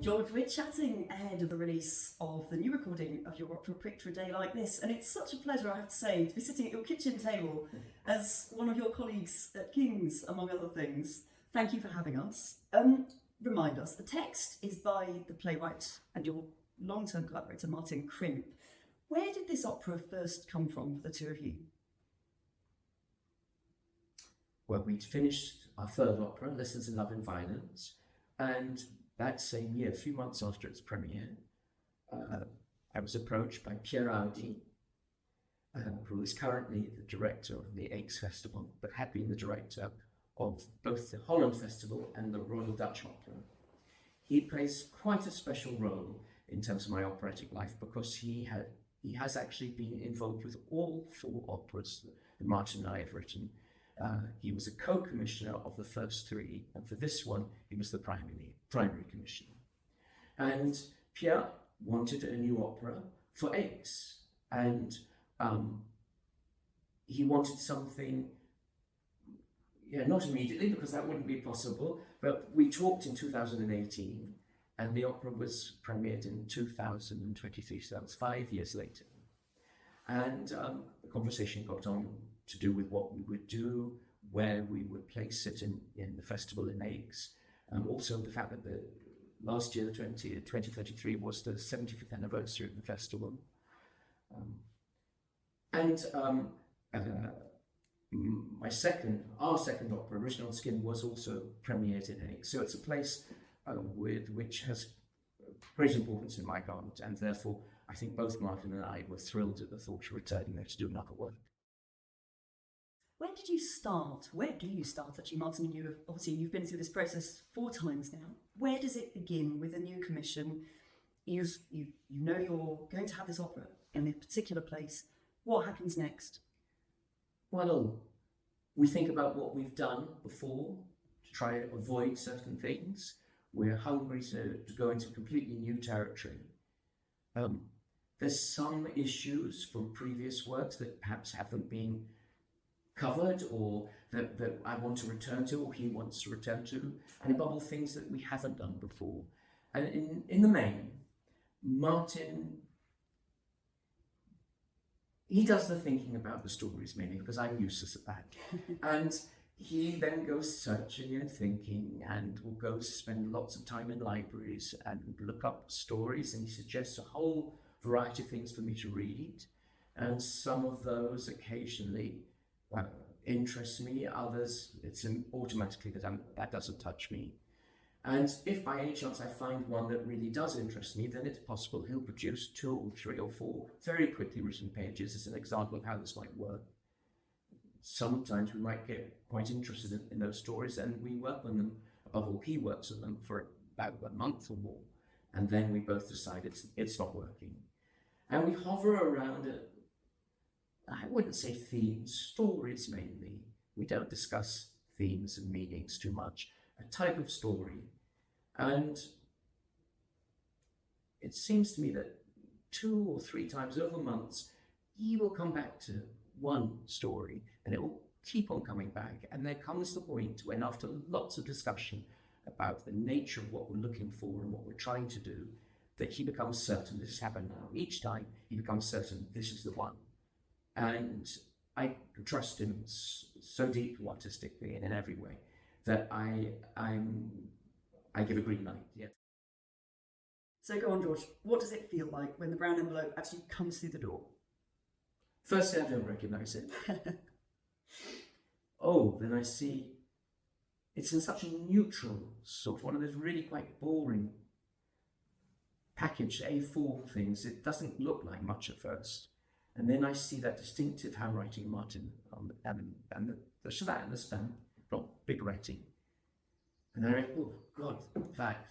George, we're chatting ahead of the release of the new recording of your opera Pricked for a Day Like This, and it's such a pleasure, I have to say, to be sitting at your kitchen table as one of your colleagues at King's, among other things. Thank you for having us. Remind us, the text is by the playwright and your long-term collaborator, Martin Crimps. Where did this opera first come from for the two of you? Well, we'd finished our third opera, Lessons in Love and Violence, and that same year, a few months after its premiere, I was approached by Pierre Audi, who is currently the director of the Aix Festival, but had been the director of both the Holland Festival and the Royal Dutch Opera. He plays quite a special role in terms of my operatic life because he has actually been involved with all four operas that Martin and I have written. He was a co-commissioner of the first three, and for this one, he was the primary commissioner. And Pierre wanted a new opera for Aix, and he wanted something, not immediately, because that wouldn't be possible, but we talked in 2018, and the opera was premiered in 2023, so that was 5 years later. And the conversation got on to do with what we would do, where we would place it in the festival in Aix. Also the fact that last year, 2023, was the 75th anniversary of the festival. Our second opera, Written on Skin, was also premiered in Aix. So it's a place which has great importance in my heart, and therefore I think both Martin and I were thrilled at the thought of returning there to do another work. Where did you start? Where do you start, actually, Martin? You've been through this process 4 times now. Where does it begin with a new commission? You know you're going to have this opera in a particular place. What happens next? Well, we think about what we've done before to try to avoid certain things. We're hungry to go into completely new territory. There's some issues from previous works that perhaps haven't been covered, or that I want to return to, or he wants to return to, and above all, things that we haven't done before. And in the main, Martin, he does the thinking about the stories mainly, because I'm useless at that. And he then goes searching and thinking, and will go spend lots of time in libraries and look up stories, and he suggests a whole variety of things for me to read. And some of those occasionally interests me, others it's automatically that doesn't touch me. And if by any chance I find one that really does interest me, then it's possible he'll produce 2 or 3 or 4 very quickly written pages as an example of how this might work. Sometimes we might get quite interested in those stories, and we work on them. Above all, he works on them for about a month or more, and then we both decide it's not working. And we hover around I wouldn't say themes, stories mainly. We don't discuss themes and meanings too much. A type of story. And it seems to me that 2 or 3 times over months, he will come back to one story, and it will keep on coming back. And there comes the point when, after lots of discussion about the nature of what we're looking for and what we're trying to do, that he becomes certain, this has happened now, each time he becomes certain this is the one. And I trust him so deeply artistically and in every way that I give a green light. Yeah. So go on, George. What does it feel like when the brown envelope actually comes through the door? Firstly, I don't recognise it. Then I see it's in such a neutral sort, one of those really quite boring packaged A4 things. It doesn't look like much at first. And then I see that distinctive handwriting, Martin, and the stamp, not big writing. And I think, oh God, in fact,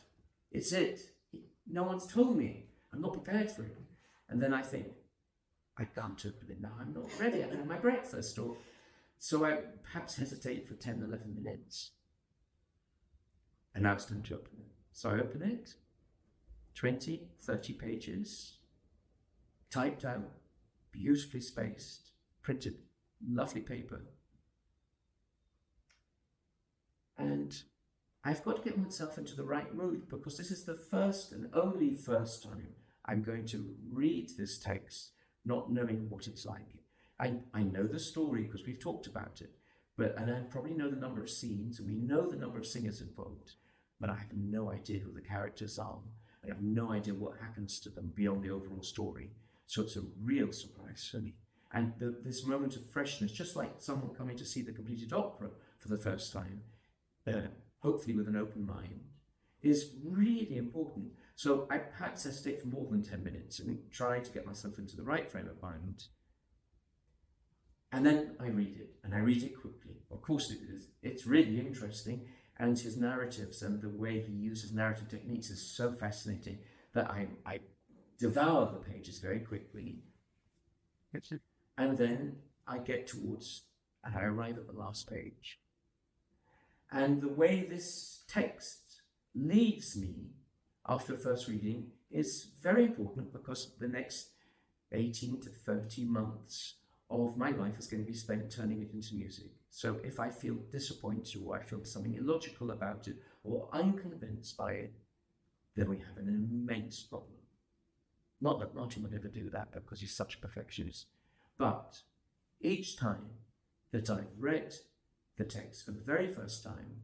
it's it. No one's told me. I'm not prepared for it. And then I think, I can't open it now. I'm not ready. I don't have my breakfast. So I perhaps hesitate for 10, 11 minutes. And now it's time to open it. So I open it, 20, 30 pages, typed out, beautifully spaced, printed, lovely paper. And I've got to get myself into the right mood, because this is the first and only first time I'm going to read this text not knowing what it's like. I know the story because we've talked about it, and I probably know the number of scenes, and we know the number of singers involved, but I have no idea who the characters are. I have no idea what happens to them beyond the overall story. So it's a real surprise for me. And this moment of freshness, just like someone coming to see the completed opera for the first time, hopefully with an open mind, is really important. So I perhaps hesitate for more than 10 minutes and try to get myself into the right frame of mind. And then I read it, and I read it quickly. Of course, it's really interesting, and his narratives and the way he uses narrative techniques is so fascinating that I devour the pages very quickly. And then I get towards, and I arrive at the last page. And the way this text leaves me after first reading is very important, because the next 18 to 30 months of my life is going to be spent turning it into music. So if I feel disappointed, or I feel something illogical about it, or unconvinced by it, then we have an immense problem. Not that Martin would ever do that, because he's such a perfectionist. But each time that I've read the text for the very first time,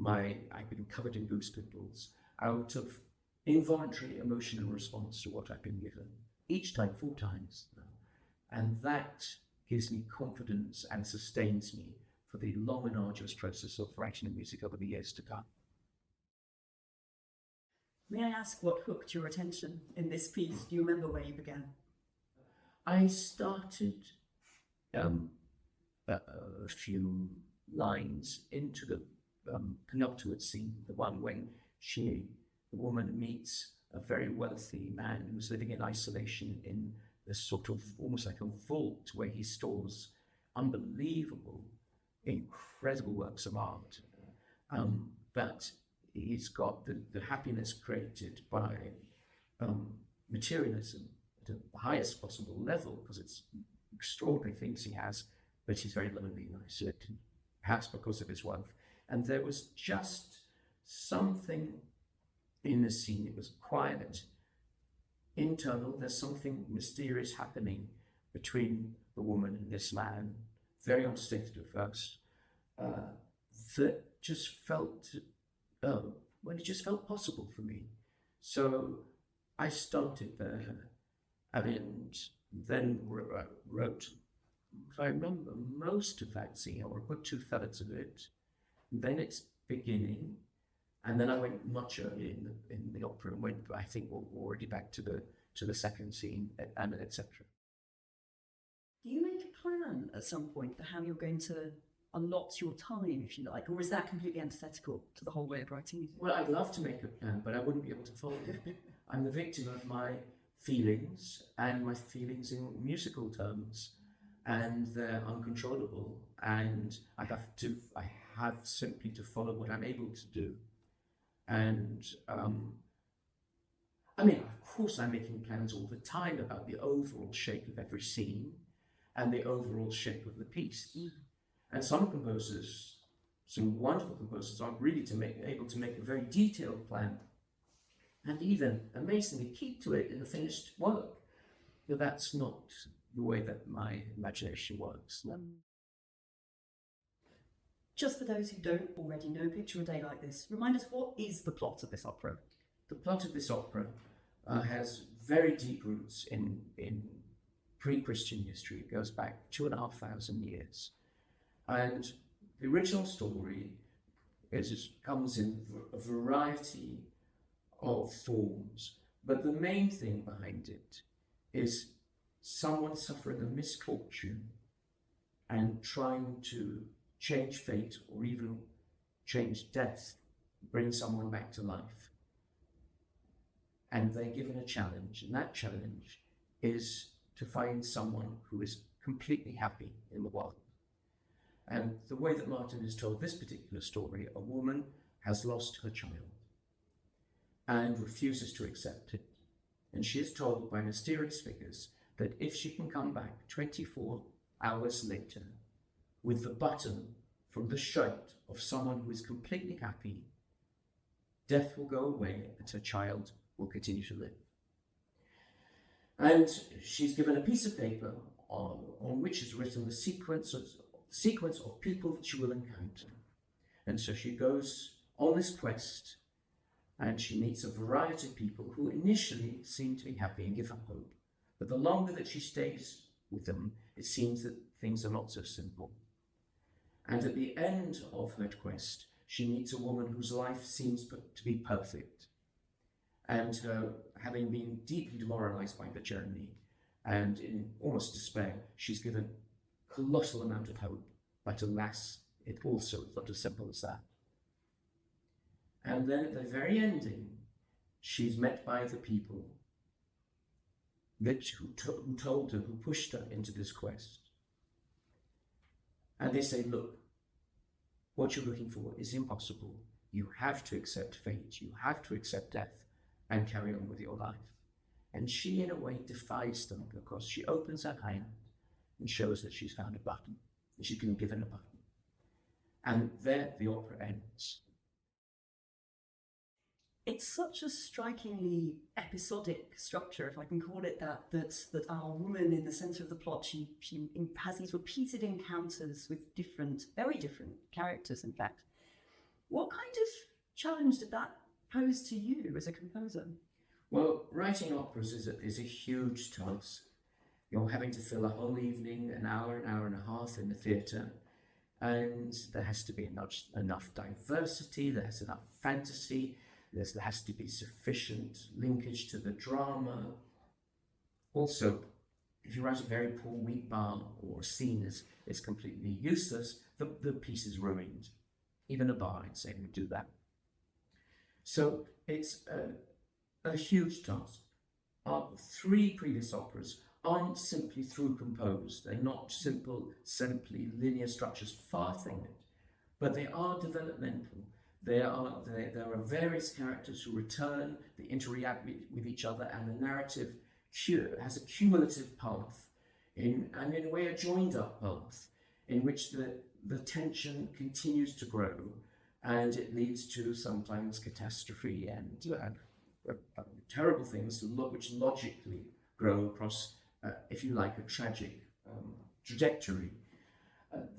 I've been covered in goose pimples out of involuntary emotional response to what I've been given. Each time, 4 times now. And that gives me confidence and sustains me for the long and arduous process of writing music over the years to come. May I ask what hooked your attention in this piece? Do you remember where you began? I started a few lines into the penultimate scene, the one when the woman meets a very wealthy man who's living in isolation in this sort of almost like a vault where he stores unbelievable, incredible works of art. But he's got the happiness created by materialism at the highest possible level, because it's extraordinary things he has, but he's very lonely and isolated, perhaps because of his wealth. And there was just something in the scene. It was quiet, internal. There's something mysterious happening between the woman and this man, very understated at first, that just felt, it just felt possible for me. So I started there, and then wrote, if I remember, most of that scene, or a good 2/3 of it. Then it's beginning, and then I went much earlier in the opera and went, I think, already back to the second scene, and etc. Do you make a plan at some point for how you're going to allot your time, if you like, or is that completely antithetical to the whole way of writing music? Well, I'd love to make a plan, but I wouldn't be able to follow it. I'm the victim of my feelings, and my feelings in musical terms, and they're uncontrollable, and I have simply to follow what I'm able to do. And of course I'm making plans all the time about the overall shape of every scene and the overall shape of the piece. And some composers, some wonderful composers, are really able to make a very detailed plan, and even amazingly keep to it in the finished work. But that's not the way that my imagination works. Just for those who don't already know Picture a Day Like This, remind us, what is the plot of this opera? The plot of this opera has very deep roots in pre-Christian history. It goes back 2,500 years. And the original story comes in a variety of forms, but the main thing behind it is someone suffering a misfortune and trying to change fate, or even change death, bring someone back to life. And they're given a challenge, and that challenge is to find someone who is completely happy in the world. And the way that Martin has told this particular story, a woman has lost her child and refuses to accept it. And she is told by mysterious figures that if she can come back 24 hours later with the button from the shout of someone who is completely happy, death will go away and her child will continue to live. And she's given a piece of paper on which is written the sequence of people that she will encounter. And so she goes on this quest and she meets a variety of people who initially seem to be happy and give her hope. But the longer that she stays with them, it seems that things are not so simple. And at the end of her quest, she meets a woman whose life seems to be perfect. And having been deeply demoralized by the journey and in almost despair, she's given a colossal amount of hope. But alas, it also is not as simple as that. And then at the very ending, she's met by the people who told her, who pushed her into this quest. And they say, look, what you're looking for is impossible. You have to accept fate. You have to accept death and carry on with your life. And she, in a way, defies them because she opens her hand and shows that she's found a button, and she's been given a button. And there the opera ends. It's such a strikingly episodic structure, if I can call it that, that our woman in the centre of the plot, she has these repeated encounters with very different characters, in fact. What kind of challenge did that pose to you as a composer? Well, writing operas is a huge task. You're having to fill a whole evening, an hour and a half in the theatre, and there has to be enough diversity, there has enough fantasy, there has to be sufficient linkage to the drama. Also, if you write a very poor weak bar or a scene is completely useless, the piece is ruined. Even a bar, I'd say, would do that. So it's a huge task. Our 3 previous operas aren't simply through composed. They're not simply linear structures, far from it, but they are developmental. There are various characters who return, they interact with each other, and the narrative has a cumulative path, and in a way a joined up path, in which the tension continues to grow, and it leads to sometimes catastrophe and terrible things which logically grow across, if you like, a tragic trajectory.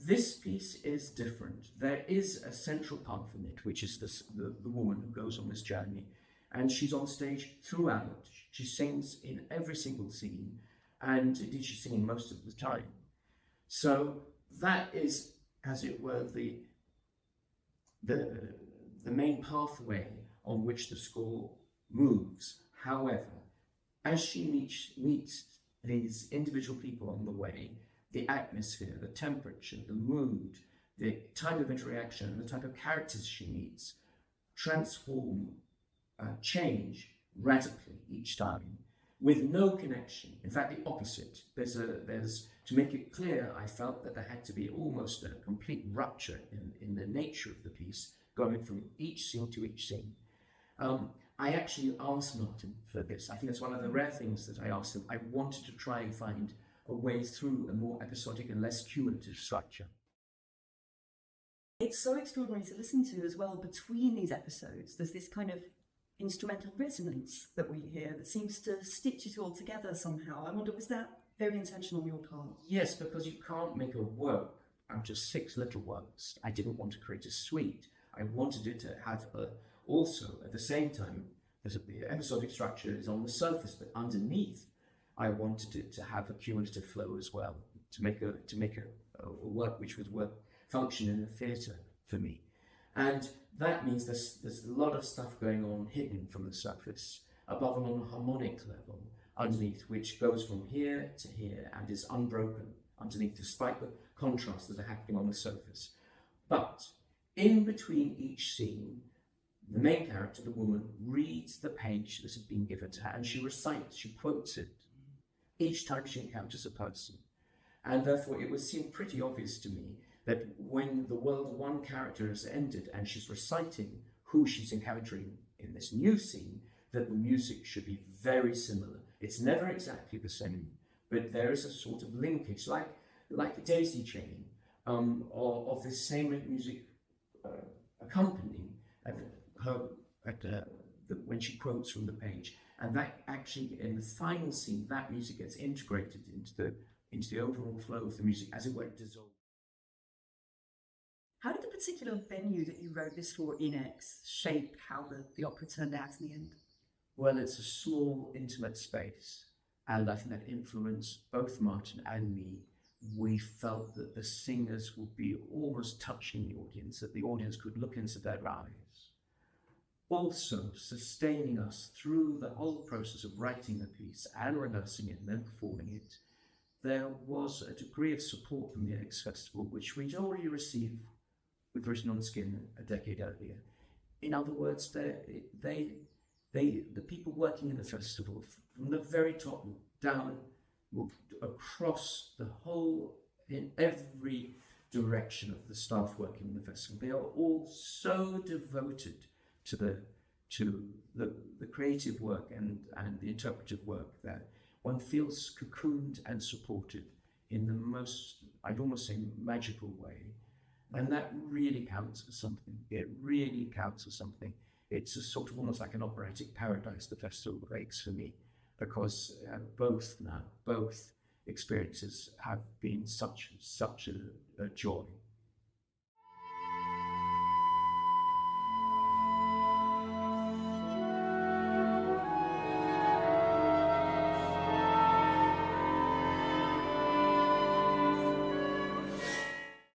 This piece is different. There is a central part in it, which is the woman who goes on this journey, and she's on stage throughout. She sings in every single scene, and indeed she's singing most of the time. So that is, as it were, the main pathway on which the score moves. However, as she meets these individual people on the way, the atmosphere, the temperature, the mood, the type of interaction, the type of characters she meets transform, change radically each time, with no connection. In fact, the opposite. There's to make it clear, I felt that there had to be almost a complete rupture in the nature of the piece, going from each scene to each scene. I actually asked Martin for this. I think it's one of the rare things that I asked him. I wanted to try and find a way through a more episodic and less cumulative structure. It's so extraordinary to listen to as well between these episodes. There's this kind of instrumental resonance that we hear that seems to stitch it all together somehow. I wonder, was that very intentional on your part? Yes, because you can't make a work out of 6 little works. I didn't want to create a suite. I wanted it to have also, at the same time, the episodic structure is on the surface, but underneath, I wanted it to have a cumulative flow as well, to make a work which would function in the theatre for me. And that means there's a lot of stuff going on hidden from the surface, above and on a harmonic level, underneath, which goes from here to here and is unbroken underneath, despite the contrasts that are happening on the surface. But in between each scene, the main character, the woman, reads the page that has been given to her, and she recites, she quotes it each time she encounters a person. And therefore it would seem pretty obvious to me that when the World 1 character has ended and she's reciting who she's encountering in this new scene, that the music should be very similar. It's never exactly the same, but there is a sort of linkage, like a daisy chain, of this same music accompanying her when she quotes from the page, and that actually in the final scene, that music gets integrated into the overall flow of the music, as it were, dissolved. How did the particular venue that you wrote this for in X shape how the opera turned out in the end? Well, it's a small, intimate space, and I think that influenced both Martin and me. We felt that the singers would be almost touching the audience, that the audience could look into their eyes. Also, sustaining us through the whole process of writing the piece and rehearsing it and then performing it, there was a degree of support from the X Festival, which we'd already received with Written on Skin a decade earlier. In other words, the people working in the festival, from the very top down, across the whole, in every direction of the staff working in the festival, they are all so devoted to the creative work and the interpretive work that one feels cocooned and supported in the most, I'd almost say, magical way. And that really counts for something. It really counts for something. It's a sort of almost like an operatic paradise the festival makes for me, because both experiences have been such a joy.